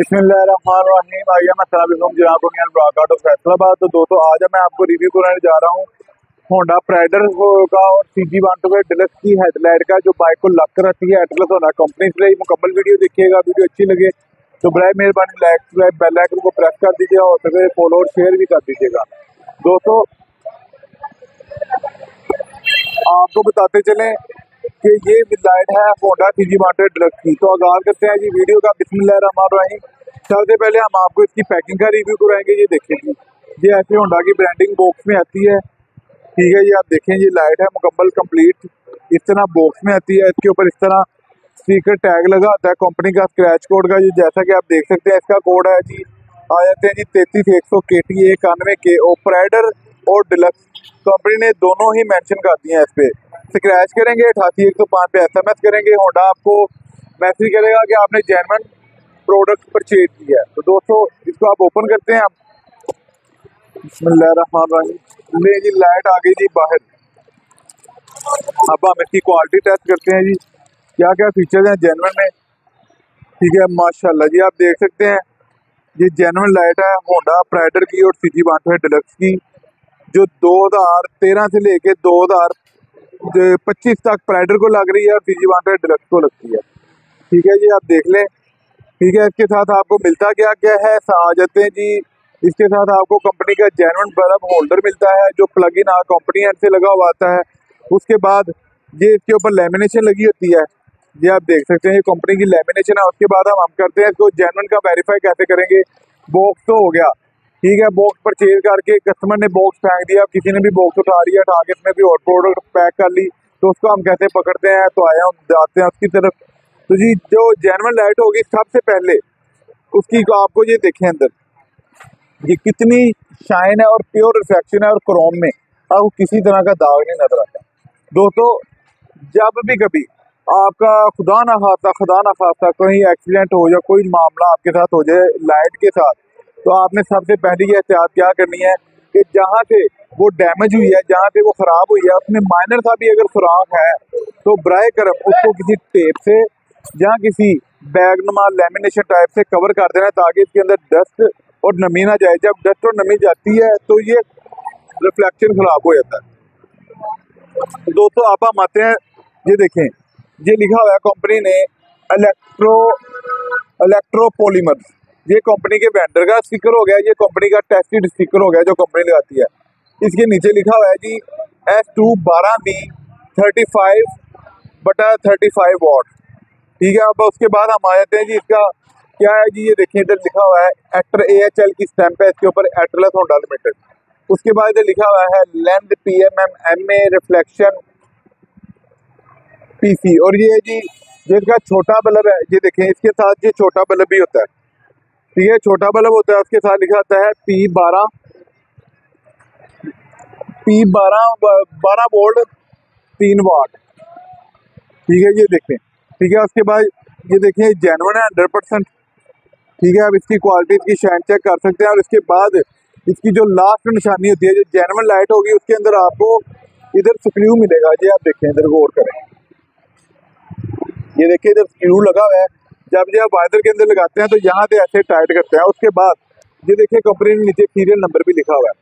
बिस्मिल्लाहिर्रहमानिर्रहीम। आइए मैं जनाब ब्राकाट ऑफ फैसलाबाद। तो दोस्तों आज मैं आपको रिव्यू कराने जा रहा हूँ होंडा प्राइडर का और CG125 डिलक्स की हेडलाइट का, जो बाइक को लग कर रखती है एटलस होंडा कंपनी से। मुकम्मल वीडियो देखिएगा, वीडियो अच्छी लगे तो बराए मेहरबानी लाइक सब्सक्राइब बेल आइकन को प्रेस कर दीजिएगा और सके फॉलो और शेयर भी कर दीजिएगा। दोस्तों आपको बताते चलें कि ये लाइट है होंडा CG125 डिलक्स की। तो आगाज करते हैं जी वीडियो का। बिस्मिल्लाहिर्रहमानिर्रहीम। सबसे पहले हम आपको इसकी पैकिंग का रिव्यू कराएंगे। ये देखें जी, ये ऐसे होंडा की ब्रांडिंग बॉक्स में आती है। ठीक है, ये आप देखें, ये लाइट है मुकम्मल कंप्लीट इस तरह बॉक्स में आती है। इसके ऊपर इस तरह स्टिकर टैग लगा होता है कंपनी का, स्क्रैच कोड का। ये जैसा कि आप देख सकते हैं, इसका कोड है जी, आ जाते हैं जी 33100 KT 91 के प्राइडर और डिलक्स कंपनी ने दोनों ही मेंशन कर दिए हैं। इस पे स्क्रैच करेंगे 88105 पे SMS करेंगे, होंडा आपको मैसेज करेगा कि आपने जेन्युइन प्रोडक्ट परचेज किया है। तो दोस्तों इसको आप ओपन करते हैं। बिस्मिल्लाहिर्रहमानिर्रहीम। ले जी लाइट आ गई जी बाहर। अब हम इसकी क्वालिटी टेस्ट करते हैं जी, क्या क्या फीचर्स हैं जेन्युइन में। ठीक है, माशाल्लाह जी, आप देख सकते हैं ये जेन्युइन लाइट है होंडा प्राइडर की और CG125 डिलक्स की, जो 2013 से लेके 2025 तक प्राइडर को लग रही है और CG125 डिलक्स को लगती है। ठीक है जी, आप देख लें। ठीक है, इसके साथ आपको मिलता क्या क्या है, आ जाते हैं जी। इसके साथ आपको कंपनी का जेन्युइन बल्ब होल्डर मिलता है, जो प्लग इन कंपनी एंड से लगा हुआ आता है। उसके बाद ये इसके ऊपर लेमिनेशन लगी होती है, ये आप देख सकते हैं, ये कंपनी की लेमिनेशन है। उसके बाद हम करते हैं इसको जेन्युइन का वेरीफाई कैसे करेंगे। बॉक्स तो हो गया, ठीक है, बॉक्स परचेज करके कस्टमर ने बॉक्स फेंक दिया, किसी ने भी बॉक्स उठा लिया, उठा के इसमें भी और प्रोडक्ट पैक कर ली, तो उसको हम कैसे पकड़ते हैं। तो आया हम जाते हैं उसकी तरफ। तो जी जो जेन्युइन लाइट होगी सबसे पहले उसकी आपको ये देखें अंदर ये कितनी शाइन है और प्योर रिफ्लेक्शन है, और क्रोम में आपको किसी तरह का दाग नहीं नजर आता। दोस्तों जब भी कभी आपका खुदा ना खास्ता कहीं एक्सीडेंट हो या कोई मामला आपके साथ हो जाए लाइट के साथ, तो आपने सबसे पहली ये एहतियात क्या करनी है कि जहाँ से वो डैमेज हुई है, जहाँ से वो खराब हुई है, उसमें माइनर सा भी अगर सुराख है तो बराए करम उसको किसी टेप से या किसी बैगनुमा लेमिनेशन टाइप से कवर कर देना, ताकि इसके अंदर डस्ट और नमी ना जाए। जब डस्ट और नमी जाती है तो ये रिफ्लेक्शन खराब हो जाता है। दोस्तों आप हम आते हैं, ये देखें, ये लिखा हुआ है कंपनी ने इलेक्ट्रोपॉलीमर्स, ये कंपनी के वेंडर का स्टिकर हो गया, ये कंपनी का टेस्टेड स्टिकर हो गया जो कंपनी लगाती है। इसके नीचे लिखा हुआ है जी S212B 35/35 वॉट। ठीक है, अब उसके बाद हम आ जाते हैं जी, इसका क्या है जी, ये देखिए इधर लिखा हुआ है एक्टर AHL की स्टैंप है इसके ऊपर, एटलस होंडा लिमिटेड। उसके बाद इधर लिखा हुआ है length PMM MA reflection PC। और ये जी जिसका छोटा बल्ब है, ये देखें इसके साथ ये छोटा बल्ब भी होता है। ठीक है, छोटा बल्ब होता है, उसके साथ लिखा होता है P12 12 वोल्ट 3 वाट। ठीक है, ये देखें। ठीक है, उसके बाद ये देखें जेन्युइन है 100%। ठीक है, अब इसकी क्वालिटी इसकी शाइन चेक कर सकते हैं। और इसके बाद इसकी जो लास्ट निशानी होती है, जो जेन्युइन लाइट होगी, उसके अंदर आपको इधर स्क्रू मिलेगा। ये आप देखें, इधर गौर करें, ये देखिए इधर स्क्रू लगा हुआ है। जब आप वाइजर के अंदर लगाते हैं तो यहाँ से ऐसे टाइट करते हैं। उसके बाद ये देखिए कंपनी ने नीचे सीरियल नंबर भी लिखा हुआ है।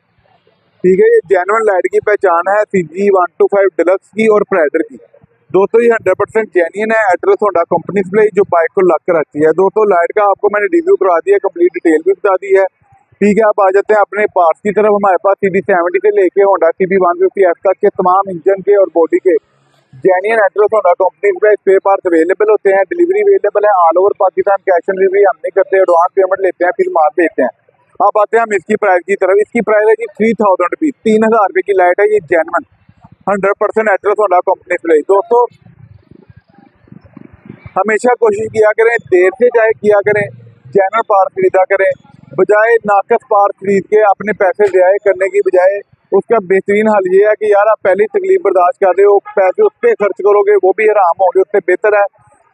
ठीक है, ये जेन्युइन लाइट की पहचान है CG125 डिलक्स की और प्राइडर की। दोस्तों ये 100% जेन्युइन है एटलस होंडा कंपनी से जो बाइक को लग कर रखती है। दोस्तों लाइट का आपको मैंने रिव्यू करा दिया, कंप्लीट डिटेल भी बता दी है। ठीक है, आप आ जाते हैं अपने पार्ट्स की तरफ। हमारे पास CD70 से लेके होंडा CB150F तक के तमाम इंजन के और बॉडी के जेन्युइन एटलस होंडा कंपनी पे स्पेयर पार्ट्स अवेलेबल होते हैं। डिलीवरी अवेलेबल है all over Pakistan. Cash on delivery हम नहीं करते, एडवांस पेमेंट लेते हैं, फिर माल भेजते हैं। अब आते हैं हम इसकी प्राइस की तरफ। इसकी प्राइस है जी 3000 रुपीज, 3000 रुपये की लाइट है। ये जेन्युइन 100% एटलस होंडा कंपनी से। दोस्तों हमेशा कोशिश किया करें, देर से चाहे किया करें, जेन्युइन पार्ट खरीदा करें, बजाय नाकस पार्ट खरीद के अपने पैसे ज़ाया करने की बजाय। उसका बेहतरीन हल ये है कि यार आप पहले तकलीफ बर्दाश्त कर रहे हो, पैसे उस पर खर्च करोगे वो भी हराम होंगे। उससे बेहतर है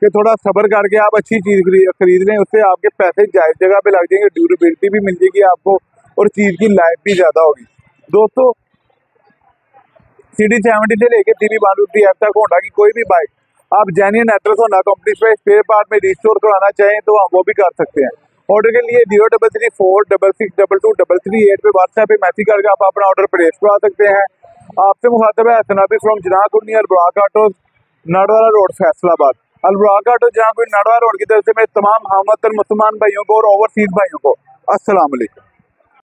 कि थोड़ा सब्र करके आप अच्छी चीज़ खरीद लें, उससे आपके पैसे जायज़ जगह पे लग जाएंगे, ड्यूरेबिलिटी भी मिल जाएगी आपको और चीज़ की लाइफ भी ज़्यादा होगी। दोस्तों CD70 से लेके CB150F तक होंडा की कोई भी बाइक आप जेन्युइन एटलस होंडा कंपनी पे स्पेयर पार्ट में रिस्टोर कराना चाहें तो हम वो भी कर सकते हैं। ऑर्डर के लिए 03346622338 पे व्हाट्सएप पे मैसेज करके आप अपना ऑर्डर प्लेस करा सकते हैं। आपसे मुखातब है हसनाबी फ्रॉम जनाकुर्नी Albarak auto, Nadwala road, Faisalabad. Albarak auto जहाँ कोई नाडवाला रोड की तरफ से मेरे तमाम हमवतन मुसलमान भाइयों को और ओवरसीज भाइयों को अस्सलाम वालेकुम।